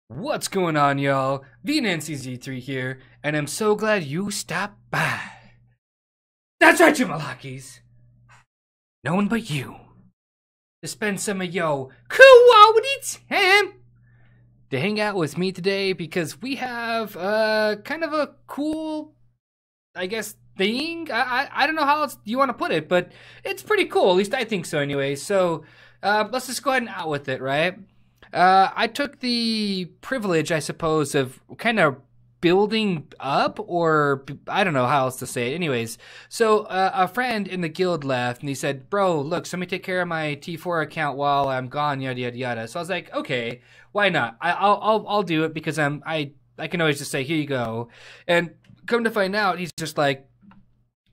What's going on, y'all? VNancyZ3 here, and I'm so glad you stopped by. That's right, you Malakis. No one but you. To spend some of yo quality time to hang out with me today because we have kind of a cool, I guess, thing. I don't know how else you want to put it, but it's pretty cool. At least I think so anyway. So let's just go ahead and out with it, right? I took the privilege, I suppose, of kind of building up, or I don't know how else to say it. Anyways, so a friend in the guild left, and he said, "Bro, look, so let me take care of my T4 account while I'm gone." Yada yada yada. So I was like, "Okay, why not? I'll do it because I can always just say, here you go." And come to find out, he's just like,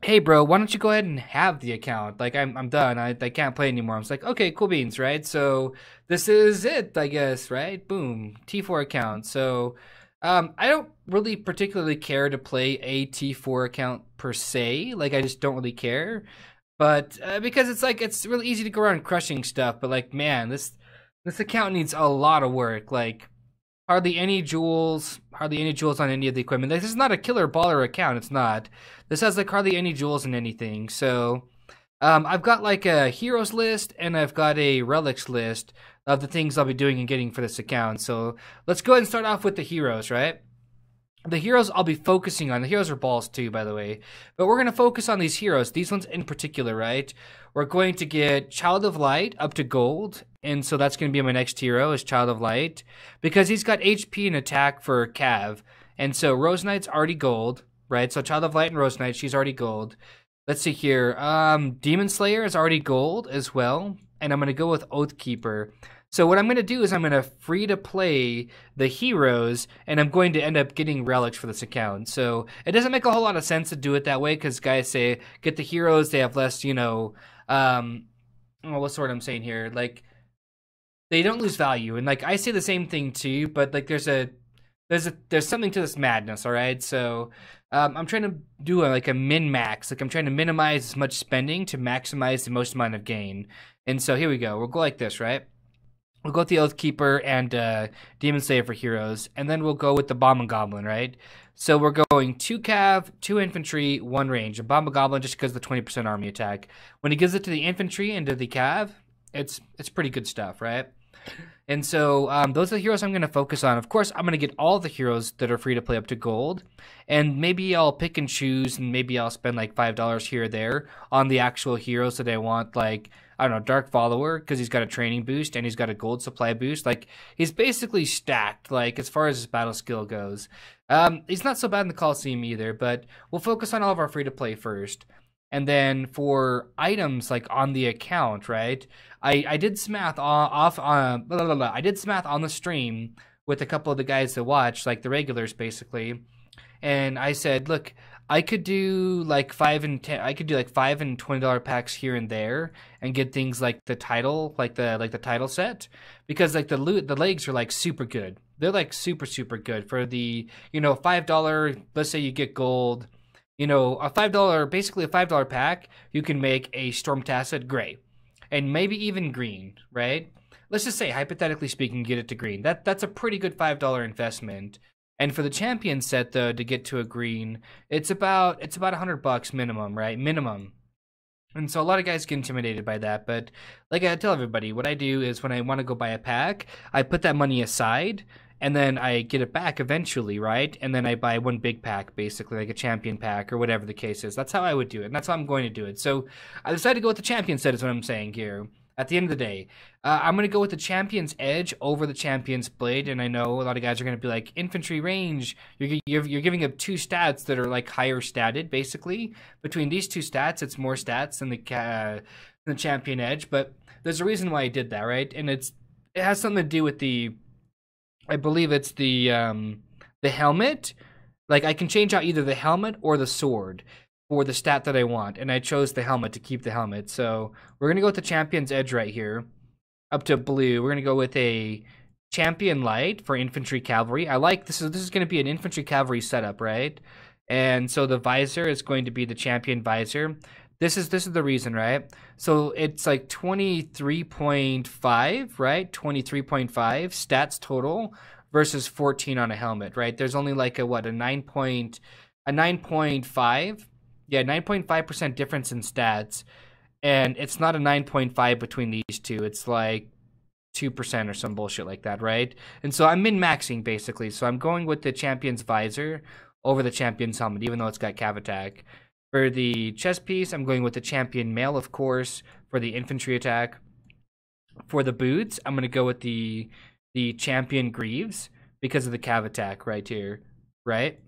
"Hey bro, why don't you go ahead and have the account? Like I'm done. I can't play anymore." I was like, "Okay, cool beans, right?" So this is it, I guess, right? Boom, T4 account. So I don't really particularly care to play a T4 account per se. Like I just don't really care. But because it's like it's really easy to go around crushing stuff, but like man, this account needs a lot of work. Like hardly any jewels on any of the equipment. This is not a killer baller account, it's not. This has like hardly any jewels in anything. So I've got like a heroes list and I've got a relics list of the things I'll be doing and getting for this account. So let's go ahead and start off with the heroes, right? The heroes I'll be focusing on, the heroes are balls too, by the way, but we're going to focus on these heroes, these ones in particular, right? We're going to get Child of Light up to gold, and so that's going to be my next hero, is Child of Light, because he's got HP and attack for Cav, and so Rose Knight's already gold, right? So Child of Light and Rose Knight, she's already gold. Let's see here, Demon Slayer is already gold as well, and I'm going to go with Oathkeeper. So what I'm going to do is I'm going to free to play the heroes, and I'm going to end up getting relics for this account. So it doesn't make a whole lot of sense to do it that way, because guys say, get the heroes, they have less, you know, what's the word I'm saying here? Like, they don't lose value. And like, I say the same thing too, but like there's something to this madness, all right? So I'm trying to do like a min-max. Like I'm trying to minimize as much spending to maximize the most amount of gain. And so here we go. We'll go like this, right? We'll go with the Oathkeeper and Demon Slayer for heroes, and then we'll go with the Bomb and Goblin, right? So we're going 2 cav, 2 infantry, 1 range. A Bomb and Goblin just because of the 20% army attack. When he gives it to the infantry and to the cav, it's pretty good stuff, right? And so those are the heroes I'm going to focus on. Of course, I'm going to get all the heroes that are free to play up to gold. And maybe I'll pick and choose, and maybe I'll spend like $5 here or there on the actual heroes that I want, like, I don't know, Dark Follower, because he's got a training boost and he's got a gold supply boost. Like, he's basically stacked, like, as far as his battle skill goes. He's not so bad in the Coliseum either, but we'll focus on all of our free-to-play first. And then for items, like, on the account, right, I did some math I did some math on the stream with a couple of the guys that watch, like the regulars, basically. And I said, look, I could do like $5 and $20 packs here and there, and get things like the title, like the title set, because like the legs are like super good. They're like super good for the, you know, $5. Let's say you get gold, you know, a $5, basically a $5 pack. You can make a Stormtasset gray, and maybe even green, right? Let's just say, hypothetically speaking, get it to green. That's a pretty good $5 investment. And for the champion set, though, to get to a green, it's about $100 minimum, right? Minimum. And so a lot of guys get intimidated by that. But like I tell everybody, what I do is when I want to go buy a pack, I put that money aside, and then I get it back eventually, right? And then I buy one big pack, basically, like a champion pack or whatever the case is. That's how I would do it, and that's how I'm going to do it. So I decided to go with the champion set, is what I'm saying here. At the end of the day, I'm going to go with the Champion's Edge over the Champion's Blade, and I know a lot of guys are going to be like, infantry range, you're giving up 2 stats that are like higher statted, basically. Between these 2 stats, it's more stats than the Champion Edge, but there's a reason why I did that, right? And it has something to do with I believe it's the helmet. Like, I can change out either the helmet or the sword for the stat that I want, and I chose the helmet to keep the helmet. So we're gonna go with the Champion's Edge right here, up to blue. We're gonna go with a Champion Light for infantry cavalry. I like this is gonna be an infantry cavalry setup, right? And so the visor is going to be the Champion visor. This is the reason, right? So it's like 23.5, right? 23.5 stats total versus 14 on a helmet, right? There's only like a 9.5, yeah, 9.5% difference in stats, and it's not a 9.5 between these two. It's like 2% or some bullshit like that, right? And so I'm min-maxing basically. So I'm going with the champion's visor over the champion's helmet, even though it's got cav attack. For the chest piece, I'm going with the champion mail, of course, for the infantry attack. For the boots, I'm going to go with the champion greaves because of the cav attack right here, right?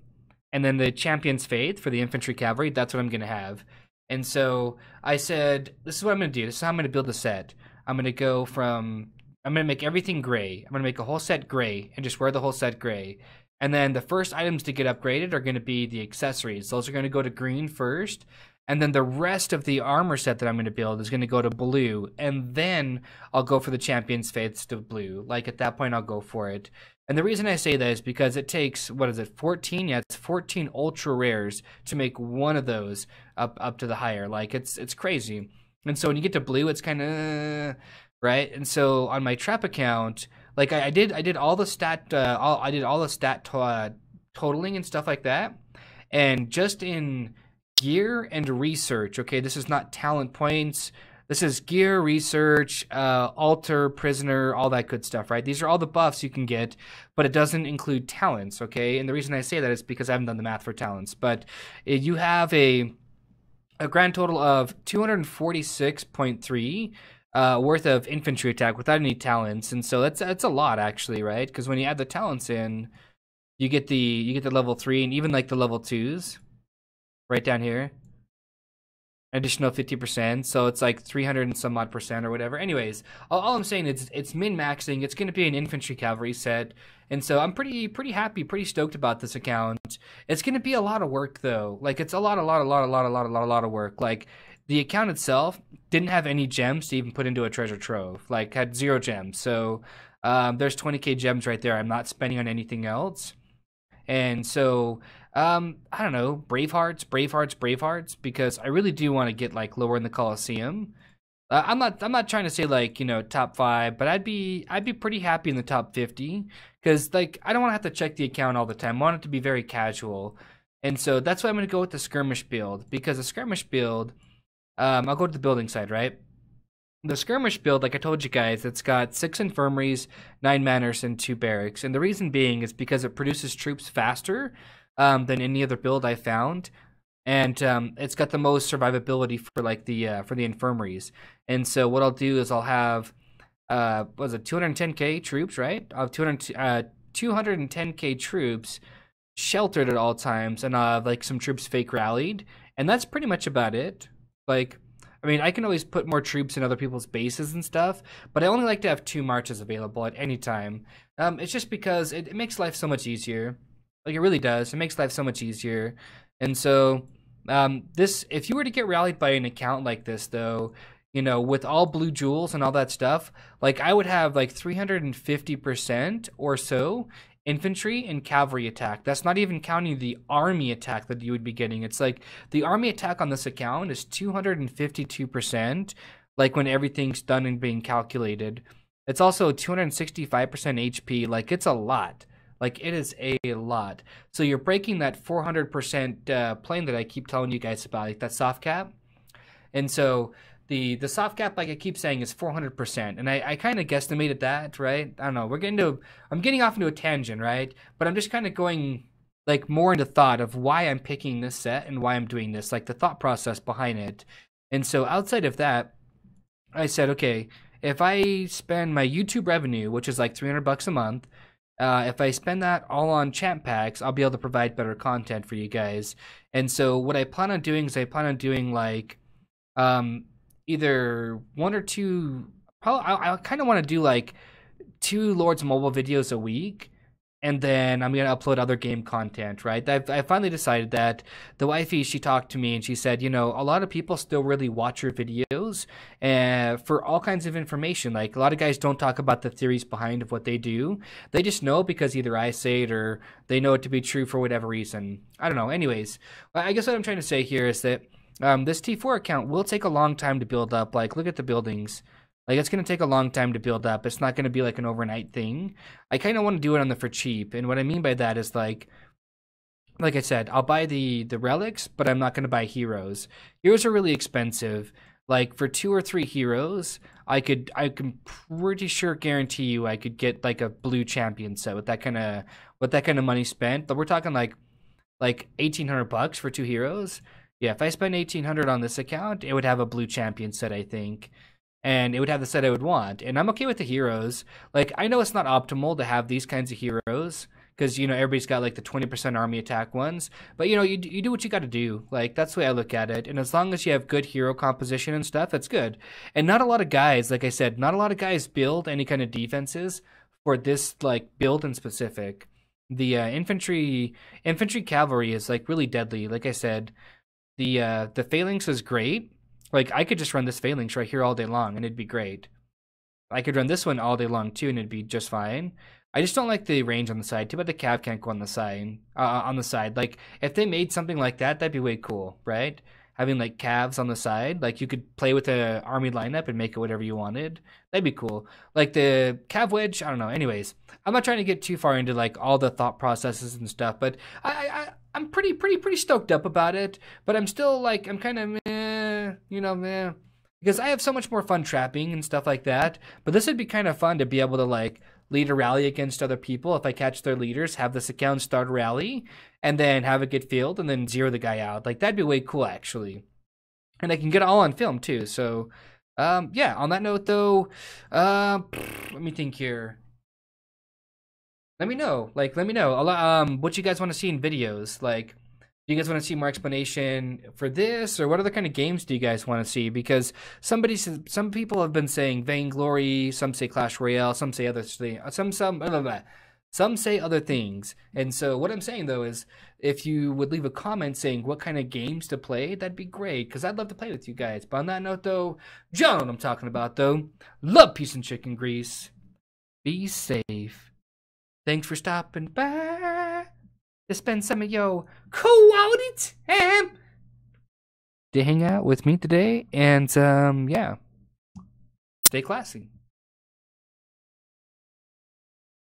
And then the champion's faith for the infantry cavalry, that's what I'm going to have. And so I said, this is what I'm going to do. This is how I'm going to build the set. I'm going to make everything gray. I'm going to make a whole set gray and just wear the whole set gray. And then the first items to get upgraded are going to be the accessories. Those are going to go to green first. And then the rest of the armor set that I'm going to build is going to go to blue. And then I'll go for the champion's faiths to blue. Like at that point, I'll go for it. And the reason I say that is because it takes, 14? Yeah, it's 14 ultra rares to make one of those up to the higher. Like it's crazy. And so when you get to blue, it's kind of right. And so on my trap account, like I did all the stat totaling and stuff like that. And just in gear and research, okay, this is not talent points. This is gear, research, altar, prisoner, all that good stuff, right? These are all the buffs you can get, but it doesn't include talents, okay? And the reason I say that is because I haven't done the math for talents. But you have a grand total of 246.3 worth of infantry attack without any talents, and so that's a lot actually, right? Because when you add the talents in, you get the level 3 and even like the level 2s, right down here. Additional 50%, so it's like 300 and some odd percent or whatever. Anyways, all I'm saying is it's min-maxing. It's going to be an infantry cavalry set, and so I'm pretty happy, pretty stoked about this account. It's going to be a lot of work though. Like it's a lot of work. Like the account itself didn't have any gems to even put into a treasure trove. Like had 0 gems. So there's 20k gems right there. I'm not spending on anything else, and so. I don't know, Bravehearts, because I really do want to get like lower in the Coliseum. I'm not trying to say like, you know, top 5, but I'd be pretty happy in the top 50 because like I don't want to have to check the account all the time. I want it to be very casual, and so that's why I'm going to go with the skirmish build, because the skirmish build, I'll go to the building side, right? The skirmish build, like I told you guys, it's got 6 infirmaries, 9 manors, and 2 barracks, and the reason being is because it produces troops faster than any other build I found, and it's got the most survivability for like for the infirmaries. And so what I'll do is I'll have 210k troops, right? I'll have 210k troops sheltered at all times, and like some troops fake rallied, and that's pretty much about it. Like, I mean, I can always put more troops in other people's bases and stuff, but I only like to have 2 marches available at any time. It's just because it makes life so much easier. Like, it really does. It makes life so much easier. And so, if you were to get rallied by an account like this, though, you know, with all blue jewels and all that stuff, like, I would have, like, 350% or so infantry and cavalry attack. That's not even counting the army attack that you would be getting. It's like, the army attack on this account is 252%, like, when everything's done and being calculated. It's also 265% HP. Like, it's a lot. Like, it is a lot. So you're breaking that 400% plane that I keep telling you guys about, like that soft cap. And so the soft cap, like I keep saying, is 400%. And I kind of guesstimated that, right? I don't know. I'm getting off into a tangent, right? But I'm just kind of going like more into thought of why I'm picking this set and why I'm doing this, like the thought process behind it. And so outside of that, I said, okay, if I spend my YouTube revenue, which is like $300 a month, if I spend that all on champ packs, I'll be able to provide better content for you guys. And so what I plan on doing is like either 1 or 2, probably I kind of want to do like 2 Lords Mobile videos a week, and then I'm going to upload other game content, right? I finally decided that the wifey, she talked to me and she said, you know, a lot of people still really watch your videos for all kinds of information. Like, a lot of guys don't talk about the theories behind of what they do. They just know because either I say it or they know it to be true for whatever reason. I don't know. Anyways, I guess what I'm trying to say here is that this T4 account will take a long time to build up. Like, look at the buildings. Like, it's going to take a long time to build up. It's not going to be like an overnight thing. I kind of want to do it on the for cheap. And what I mean by that is like I said, I'll buy the relics, but I'm not going to buy heroes. Heroes are really expensive. Like for 2 or 3 heroes, I can pretty sure guarantee you I could get like a blue champion set with that kind of money spent. But we're talking like $1,800 for 2 heroes. Yeah, if I spend 1,800 on this account, it would have a blue champion set, I think. And it would have the set I would want. And I'm okay with the heroes. Like, I know it's not optimal to have these kinds of heroes because, you know, everybody's got like the 20% army attack ones. But, you know, you do what you got to do. Like, that's the way I look at it. And as long as you have good hero composition and stuff, that's good. And not a lot of guys, like I said, not a lot of guys build any kind of defenses for this, like, build in specific. The infantry cavalry is, like, really deadly. Like I said, the phalanx is great. Like, I could just run this phalanx right here all day long, and it'd be great. I could run this one all day long, too, and it'd be just fine. I just don't like the range on the side. Too bad the cav can't go on the side. Like, if they made something like that, that'd be way cool, right? Having, like, calves on the side. Like, you could play with the army lineup and make it whatever you wanted. That'd be cool. Like, the cav wedge, I don't know. Anyways, I'm not trying to get too far into, like, all the thought processes and stuff, but I'm pretty stoked up about it. But I'm still, like, I'm kind of because I have so much more fun trapping and stuff like that. But this would be kind of fun to be able to like lead a rally against other people. If I catch their leaders, have this account start a rally, and then have it get filled, and then zero the guy out. Like, that'd be way cool, actually. And I can get it all on film too. So, yeah. On that note, though, let me think here. Let me know. Let me know. What you guys want to see in videos. Like, do you guys want to see more explanation for this, or what other kind of games do you guys want to see? Because some people have been saying Vainglory, some say Clash Royale, some say other things, some say other things. And so what I'm saying though is, if you would leave a comment saying what kind of games to play, that'd be great, because I'd love to play with you guys. But on that note though, you know what I'm talking about though. Love, peace, and chicken grease. Be safe. Thanks for stopping by to spend some of your quality time to hang out with me today. And, yeah, stay classy.